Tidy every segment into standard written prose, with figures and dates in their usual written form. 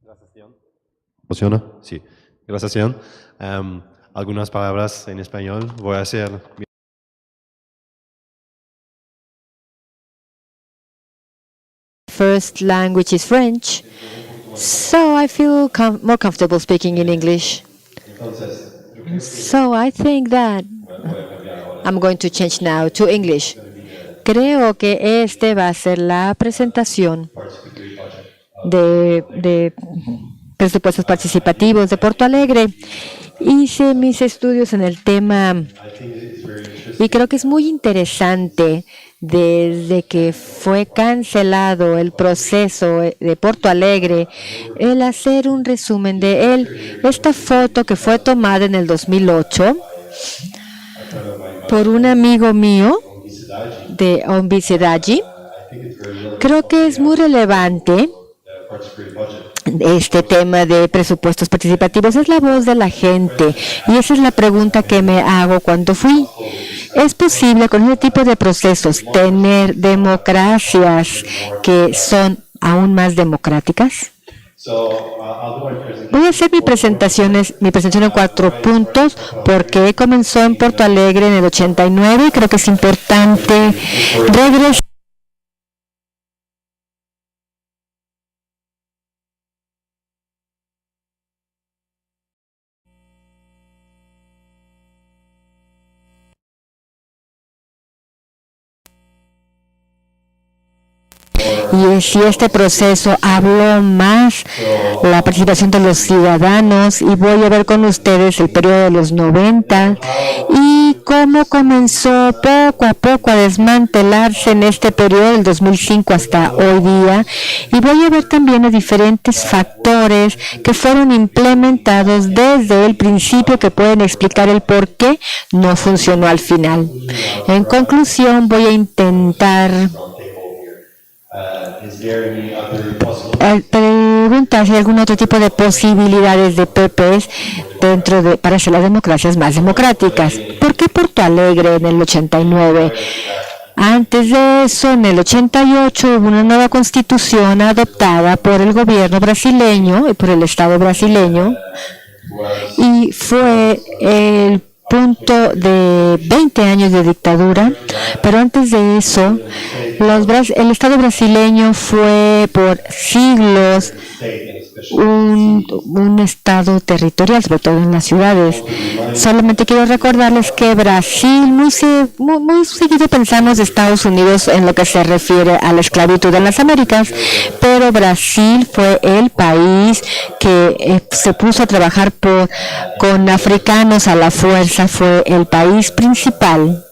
Gracias, Sion. ¿Funciona? Sí. Gracias, Sion. Algunas palabras en español. Voy a hacer... First language is French, so I feel more comfortable speaking in English. So I think that I'm going to change now to English. Creo que este va a ser la presentación de presupuestos participativos de Porto Alegre. Hice mis estudios en el tema y creo que es muy interesante desde que fue cancelado el proceso de Porto Alegre, el hacer un resumen de él. Esta foto que fue tomada en el 2008 por un amigo mío de Ombicidade, creo que es muy relevante este tema de presupuestos participativos. Es la voz de la gente y esa es la pregunta que me hago cuando fui. ¿Es posible con ese tipo de procesos tener democracias que son aún más democráticas? Voy a hacer mi presentación en 4 puntos, porque comenzó en Porto Alegre en el 89 y creo que es importante regresar. Y si este proceso habló más la participación de los ciudadanos, y voy a ver con ustedes el periodo de los 90 y cómo comenzó poco a poco a desmantelarse en este periodo del 2005 hasta hoy día, y voy a ver también los diferentes factores que fueron implementados desde el principio que pueden explicar el por qué no funcionó al final. En conclusión, voy a intentar preguntar si hay algún otro tipo de posibilidades de PPs para hacer las democracias más democráticas. ¿Por qué Porto Alegre en el 89? Antes de eso, en el 88, hubo una nueva constitución adoptada por el gobierno brasileño y por el Estado brasileño, y fue el punto de 20 años de dictadura. Pero antes de eso, el Estado brasileño fue por siglos un estado territorial, sobre todo en las ciudades. Solamente quiero recordarles que Brasil, muy seguido pensamos de Estados Unidos en lo que se refiere a la esclavitud en las Américas, pero Brasil fue el país que se puso a trabajar con africanos a la fuerza, fue el país principal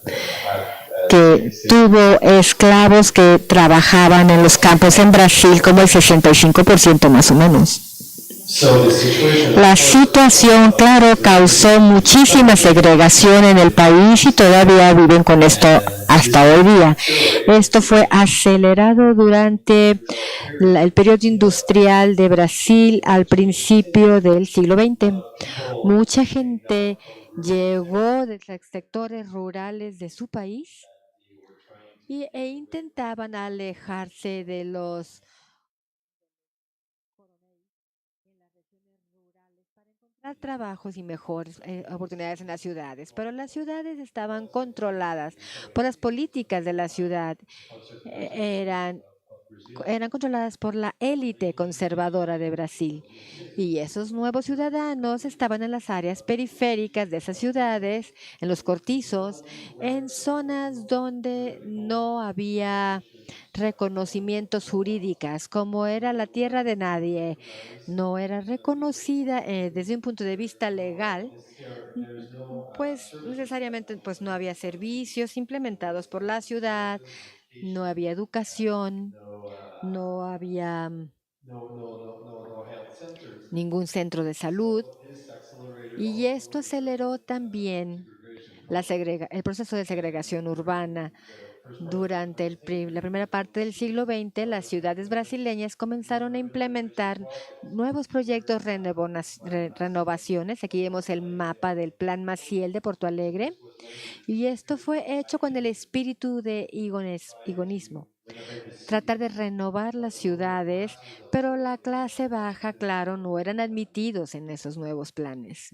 que tuvo esclavos que trabajaban en los campos en Brasil, como el 65% más o menos. La situación, claro, causó muchísima segregación en el país y todavía viven con esto hasta hoy día. Esto fue acelerado durante el periodo industrial de Brasil al principio del siglo XX. Mucha gente llegó de los sectores rurales de su país e intentaban alejarse de los en las regiones rurales para encontrar trabajos y mejores oportunidades en las ciudades. Pero las ciudades estaban controladas por las políticas de la ciudad. Eran controladas por la élite conservadora de Brasil. Y esos nuevos ciudadanos estaban en las áreas periféricas de esas ciudades, en los cortizos, en zonas donde no había reconocimientos jurídicos, como era la tierra de nadie, no era reconocida desde un punto de vista legal, pues necesariamente pues, no había servicios implementados por la ciudad, no había educación, no había ningún centro de salud, y esto aceleró también el proceso de segregación urbana. Durante la primera parte del siglo XX, las ciudades brasileñas comenzaron a implementar nuevos proyectos de renovaciones. Aquí vemos el mapa del Plan Maciel de Porto Alegre, y esto fue hecho con el espíritu de higonismo. tratar de renovar las ciudades, pero la clase baja, claro, no eran admitidos en esos nuevos planes.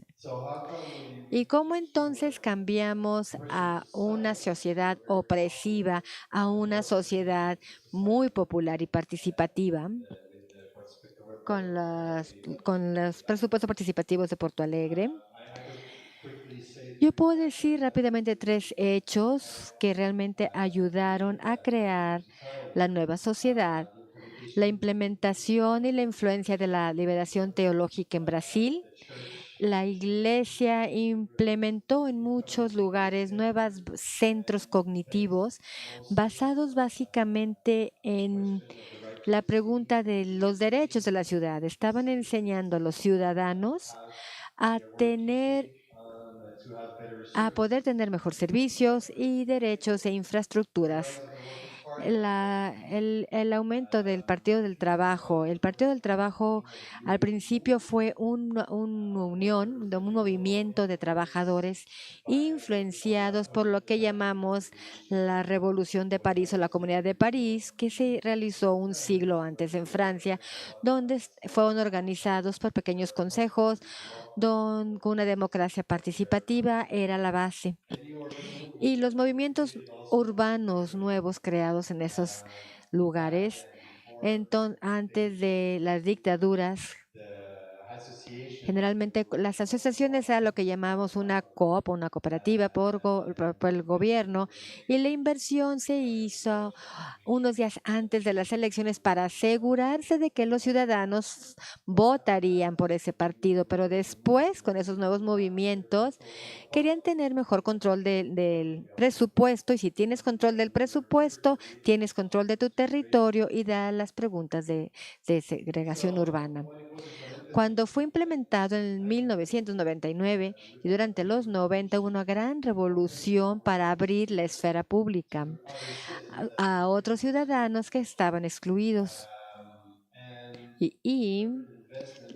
¿Y cómo entonces cambiamos a una sociedad opresiva a una sociedad muy popular y participativa con con los presupuestos participativos de Porto Alegre? Yo puedo decir rápidamente tres hechos que realmente ayudaron a crear la nueva sociedad: la implementación y la influencia de la liberación teológica en Brasil. La iglesia implementó en muchos lugares nuevos centros cognitivos basados básicamente en la pregunta de los derechos de la ciudad. Estaban enseñando a los ciudadanos a a poder tener mejor servicios y derechos e infraestructuras. El aumento del Partido del Trabajo. El Partido del Trabajo al principio fue una unión, un movimiento de trabajadores influenciados por lo que llamamos la Revolución de París o la Comunidad de París, que se realizó un siglo antes en Francia, donde fueron organizados por pequeños consejos, donde una democracia participativa era la base. Y los movimientos urbanos nuevos creados en esos lugares, antes de las dictaduras, generalmente las asociaciones eran lo que llamamos una coop, una cooperativa por el gobierno, y la inversión se hizo unos días antes de las elecciones para asegurarse de que los ciudadanos votarían por ese partido, pero después, con esos nuevos movimientos, querían tener mejor control del presupuesto, y si tienes control del presupuesto, tienes control de tu territorio y de las preguntas de segregación urbana. Cuando fue implementado en 1999 y durante los 90 hubo una gran revolución para abrir la esfera pública a otros ciudadanos que estaban excluidos. Y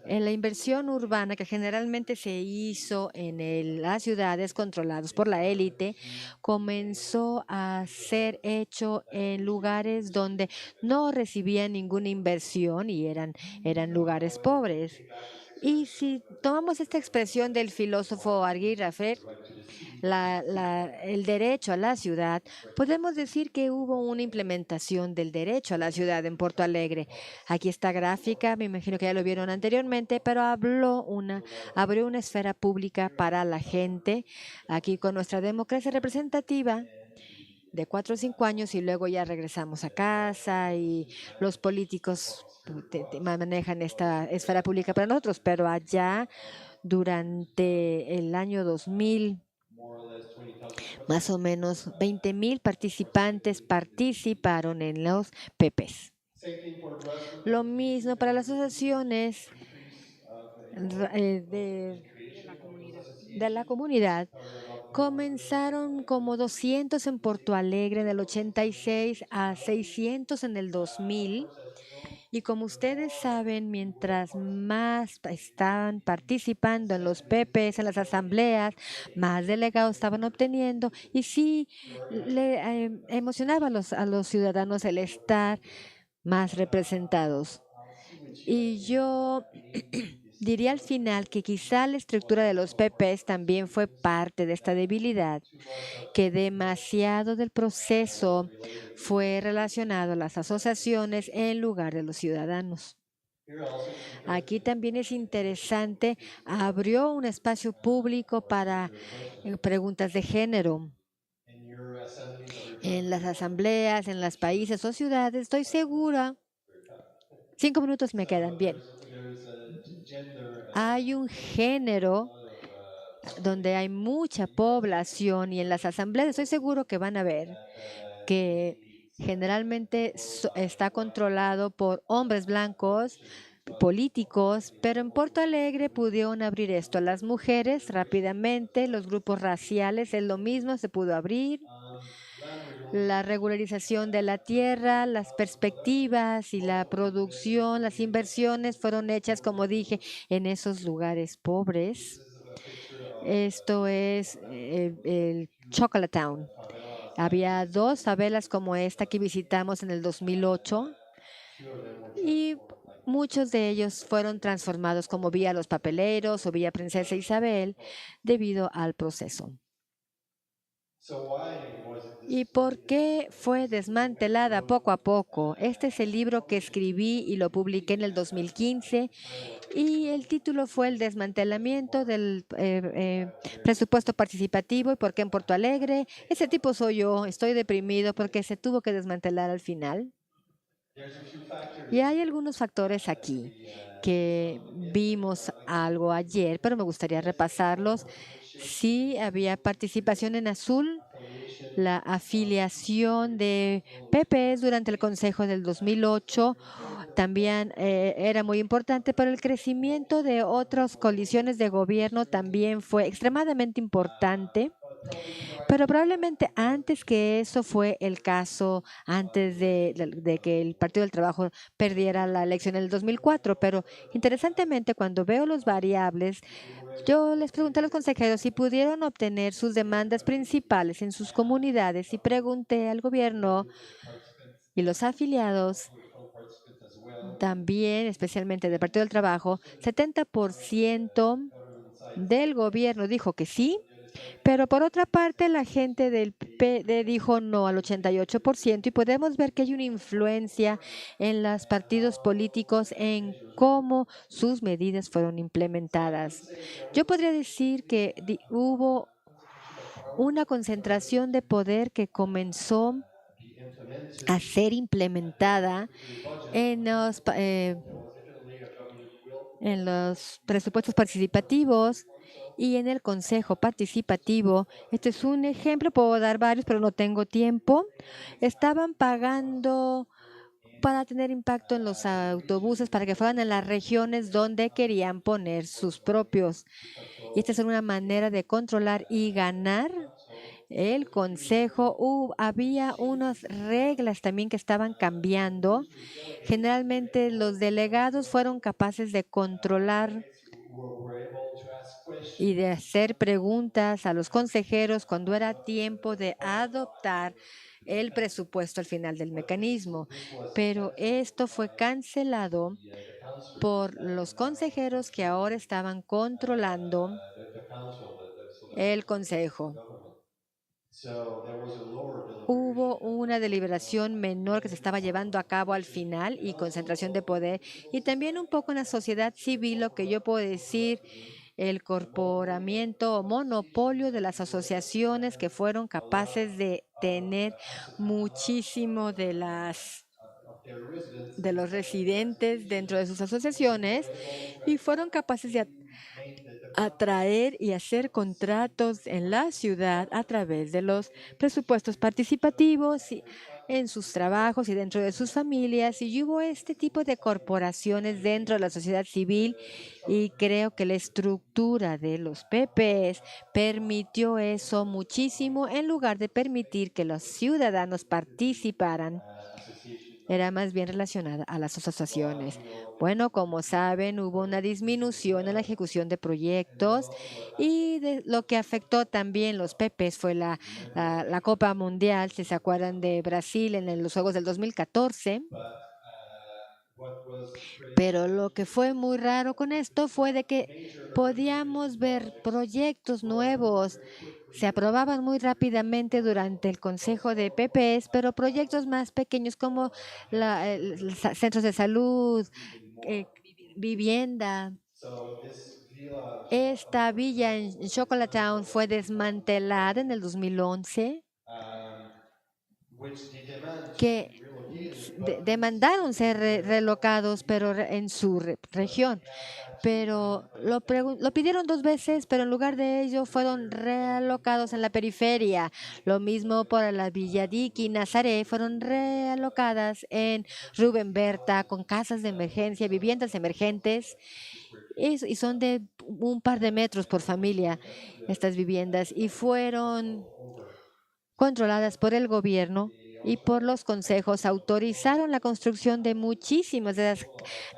en la inversión urbana que generalmente se hizo en las ciudades controladas por la élite, comenzó a ser hecho en lugares donde no recibían ninguna inversión y eran lugares pobres. Y si tomamos esta expresión del filósofo Aguirre Fer, el derecho a la ciudad, podemos decir que hubo una implementación del derecho a la ciudad en Porto Alegre. Aquí está gráfica, me imagino que ya lo vieron anteriormente, pero abrió una esfera pública para la gente, aquí con nuestra democracia representativa de 4 o 5 años, y luego ya regresamos a casa y los políticos manejan esta esfera pública para nosotros, pero allá durante el año 2000, más o menos 20,000 participantes participaron en los PPs. Lo mismo para las asociaciones de la comunidad. Comenzaron como 200 en Porto Alegre en el 86 a 600 en el 2000. Y como ustedes saben, mientras más estaban participando en los PPs, en las asambleas, más delegados estaban obteniendo. Y sí, le emocionaba a los ciudadanos el estar más representados. Y yo diría al final que quizá la estructura de los PPs también fue parte de esta debilidad, que demasiado del proceso fue relacionado a las asociaciones en lugar de los ciudadanos. Aquí también es interesante, abrió un espacio público para preguntas de género en las asambleas, en los países o ciudades. Estoy segura. 5 minutos me quedan. Bien. Hay un género donde hay mucha población, y en las asambleas estoy seguro que van a ver que generalmente está controlado por hombres blancos, políticos, pero en Porto Alegre pudieron abrir esto a las mujeres rápidamente, los grupos raciales, es lo mismo, se pudo abrir. La regularización de la tierra, las perspectivas y la producción, las inversiones fueron hechas, como dije, en esos lugares pobres. Esto es el Chocolate Town. Había 2 favelas como esta que visitamos en el 2008 y muchos de ellos fueron transformados como Villa Los Papeleros o Villa Princesa Isabel debido al proceso. ¿Y por qué fue desmantelada poco a poco? Este es el libro que escribí y lo publiqué en el 2015 y el título fue El desmantelamiento del presupuesto participativo y por qué en Porto Alegre. Ese tipo soy yo, estoy deprimido porque se tuvo que desmantelar al final. Y hay algunos factores aquí que vimos algo ayer, pero me gustaría repasarlos. Sí, había participación en azul, la afiliación de PPs durante el Consejo del 2008 también era muy importante, pero el crecimiento de otras coaliciones de gobierno también fue extremadamente importante. Pero probablemente antes que eso fue el caso, antes de que el Partido del Trabajo perdiera la elección en el 2004. Pero interesantemente, cuando veo los variables, yo les pregunté a los consejeros si pudieron obtener sus demandas principales en sus comunidades y pregunté al gobierno y los afiliados también, especialmente del Partido del Trabajo, 70% del gobierno dijo que sí, pero por otra parte la gente del PD dijo no al 88% y podemos ver que hay una influencia en los partidos políticos en cómo sus medidas fueron implementadas. Yo podría decir que hubo una concentración de poder que comenzó a ser implementada en los presupuestos participativos y en el Consejo Participativo. Este es un ejemplo, puedo dar varios, pero no tengo tiempo. Estaban pagando para tener impacto en los autobuses, para que fueran en las regiones donde querían poner sus propios. Y esta es una manera de controlar y ganar el consejo. Había unas reglas también que estaban cambiando. Generalmente los delegados fueron capaces de controlar y de hacer preguntas a los consejeros cuando era tiempo de adoptar el presupuesto al final del mecanismo. Pero esto fue cancelado por los consejeros que ahora estaban controlando el consejo. Hubo una deliberación menor que se estaba llevando a cabo al final y concentración de poder. Y también un poco en la sociedad civil, lo que yo puedo decir, el corporamiento o monopolio de las asociaciones que fueron capaces de tener muchísimo de los residentes dentro de sus asociaciones y fueron capaces de atraer y hacer contratos en la ciudad a través de los presupuestos participativos y en sus trabajos y dentro de sus familias. Y hubo este tipo de corporaciones dentro de la sociedad civil y creo que la estructura de los PPs permitió eso muchísimo en lugar de permitir que los ciudadanos participaran. Era más bien relacionada a las asociaciones. Bueno, como saben, hubo una disminución en la ejecución de proyectos y lo que afectó también los PPs fue la Copa Mundial, si se acuerdan de Brasil en los Juegos del 2014. Pero lo que fue muy raro con esto fue de que podíamos ver proyectos nuevos. Se aprobaban muy rápidamente durante el Consejo de PPs, pero proyectos más pequeños como centros de salud, vivienda. Esta villa en Chocolatown fue desmantelada en el 2011, que demandaron ser relocados, pero en su región. Pero lo pidieron 2 veces, pero en lugar de ello fueron realocados en la periferia. Lo mismo por la Villadiqui y Nazaré, fueron realocadas en Rubén Berta con casas de emergencia, viviendas emergentes. Y son de un par de metros por familia estas viviendas y fueron controladas por el gobierno y por los consejos autorizaron la construcción de muchísimas de las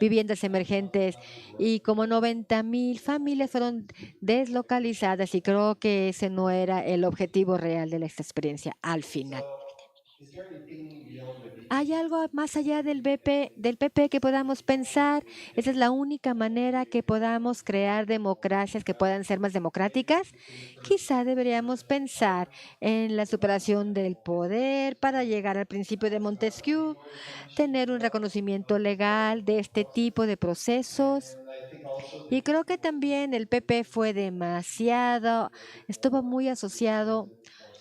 viviendas emergentes y como 90,000 familias fueron deslocalizadas y creo que ese no era el objetivo real de esta experiencia al final. ¿Hay algo más allá del PP que podamos pensar? ¿Esa es la única manera que podamos crear democracias que puedan ser más democráticas? Quizá deberíamos pensar en la superación del poder para llegar al principio de Montesquieu, tener un reconocimiento legal de este tipo de procesos. Y creo que también el PP fue demasiado, estuvo muy asociado,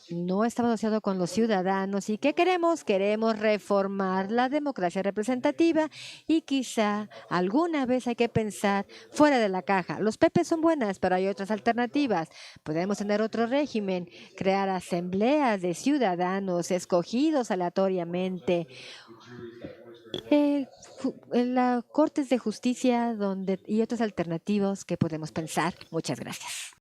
no estaba asociado con los ciudadanos. ¿Y qué queremos? Queremos reformar la democracia representativa y quizá alguna vez hay que pensar fuera de la caja. Los PP son buenas, pero hay otras alternativas. Podemos tener otro régimen, crear asambleas de ciudadanos escogidos aleatoriamente, las cortes de justicia y otros alternativos que podemos pensar. Muchas gracias.